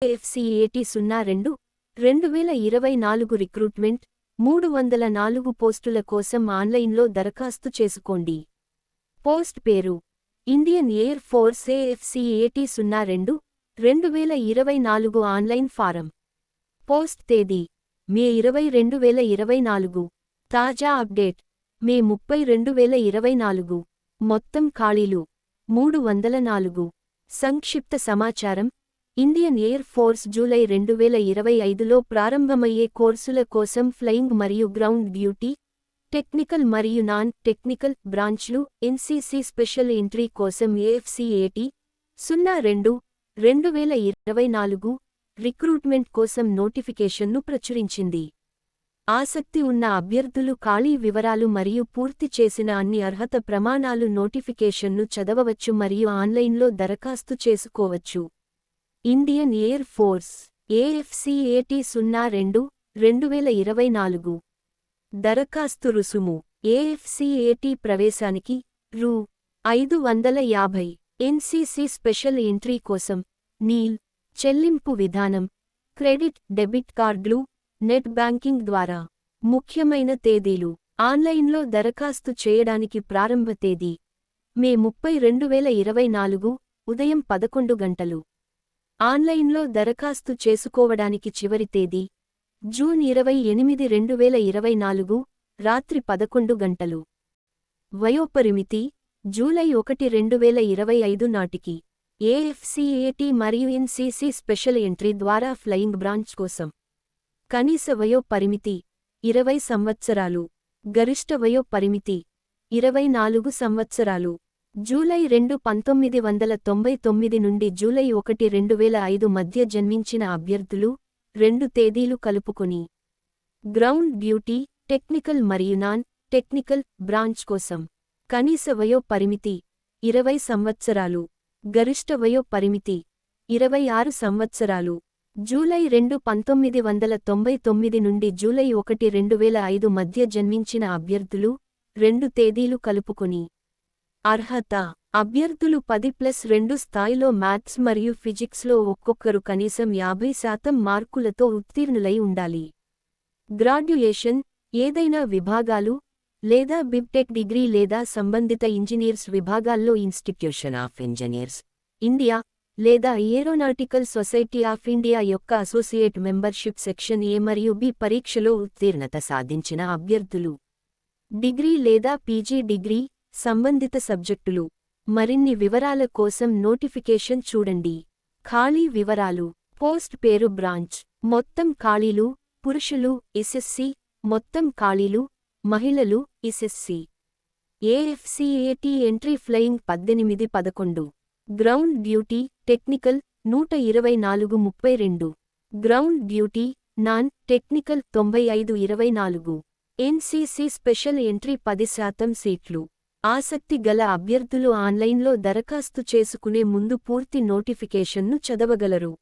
ఎఫ్సిఏటి 02-2024 recruitment 304 పోస్టుల కోసం ఆన్లైన్లో దరఖాస్తు చేసుకోండి. పోస్ట్ పేరు Indian air force FCAT 02-2024 online form. Post తేదీ మే 20, 2024. తాజా అప్డేట్ మే 30, 2024. మొత్తం ఖాళీలు 304. సంక్షిప్త సమాచారం ఇండియన్ ఎయిర్ ఫోర్స్ జూలై 2025లో ప్రారంభమయ్యే కోర్సుల కోసం ఫ్లయింగ్ మరియు గ్రౌండ్ డ్యూటీ, టెక్నికల్ మరియు నాన్ టెక్నికల్ బ్రాంచ్లు ఎన్సీసీ స్పెషల్ ఎంట్రీ కోసం ఎఫ్సిఏటి 02-2024 రిక్రూట్మెంట్ కోసం నోటిఫికేషన్ను ప్రచురించింది. ఆసక్తి ఉన్న అభ్యర్థులు ఖాళీ వివరాలు మరియు పూర్తి చేసిన అన్ని అర్హత ప్రమాణాలు నోటిఫికేషన్ను చదవవచ్చు మరియు ఆన్లైన్లో దరఖాస్తు చేసుకోవచ్చు. Indian air force FCAT 02-2024. దరఖాస్తు రుసుము ఎఫ్సిఏటి ప్రవేశానికి రూ. 550. ఎన్సీసీ స్పెషల్ ఎంట్రీ కోసం నీల్ చెల్లింపు విధానం క్రెడిట్ డెబిట్ కార్డులు, నెట్ బ్యాంకింగ్ ద్వారా. ముఖ్యమైన తేదీలు ఆన్లైన్లో దరఖాస్తు చేయడానికి ప్రారంభ తేదీ మే 30, 2024 ఉదయం 11 గంటలు. ఆన్లైన్లో దరఖాస్తు చేసుకోవడానికి చివరి తేదీ జూన్ 28, 2024 రాత్రి 11 గంటలు. వయోపరిమితి జూలై 1, 2025 నాటికి. ఎఫ్సిఏటి మరియు ఎన్సీసీ స్పెషల్ ఎంట్రీ ద్వారా ఫ్లయింగ్ బ్రాంచ్ కోసం కనీస వయో పరిమితి 20 సంవత్సరాలు, గరిష్ట వయో పరిమితి 24 సంవత్సరాలు. జూలై 2, 1999 నుండి జూలై 1, 2005 మధ్య జన్మించిన అభ్యర్థులు 2 తేదీలు కలుపుకొని. గ్రౌండ్ డ్యూటీ, టెక్నికల్ మరియు నాన్ టెక్నికల్ బ్రాంచ్ కోసం కనీస వయో పరిమితి 20 సంవత్సరాలు, గరిష్ట వయో పరిమితి 26 సంవత్సరాలు. జూలై 2, 1999 నుండి జూలై 1, 2005 మధ్య జన్మించిన అభ్యర్థులు 2 తేదీలు కలుపుకొని. అర్హత అభ్యర్థులు 10+2 స్థాయిలో మ్యాథ్స్ మరియు ఫిజిక్స్లో ఒక్కొక్కరు కనీసం 50% మార్కులతో ఉత్తీర్ణులై ఉండాలి. గ్రాడ్యుయేషన్ ఏదైనా విభాగాలు లేదా బిటెక్ డిగ్రీ లేదా సంబంధిత ఇంజనీర్స్ విభాగాల్లో ఇన్స్టిట్యూషన్ ఆఫ్ ఇంజనీర్స్ ఇండియా లేదా ఏరోనాటికల్ సొసైటీ ఆఫ్ ఇండియా యొక్క అసోసియేట్ మెంబర్షిప్ సెక్షన్ ఏ మరియు బి పరీక్షలో ఉత్తీర్ణత సాధించిన అభ్యర్థులు. డిగ్రీ లేదా పీజీ డిగ్రీ, సంబంధిత సబ్జెక్టులు. మరిన్ని వివరాల కోసం నోటిఫికేషన్ చూడండి. ఖాళీ వివరాలు పోస్ట్ పేరు బ్రాంచ్. మొత్తం ఖాళీలు పురుషులు ఎస్ఎస్సి, మొత్తం ఖాళీలు మహిళలు SSC. FCAT entry flying 18-11. Ground duty technical 124-32. Ground duty non technical 95-24. NCC special entry 10% సీట్లు. ఆసక్తి గల అభ్యర్థులు ఆన్లైన్లో దరఖాస్తు చేసుకునే ముందు పూర్తి నోటిఫికేషన్ను చదవగలరు.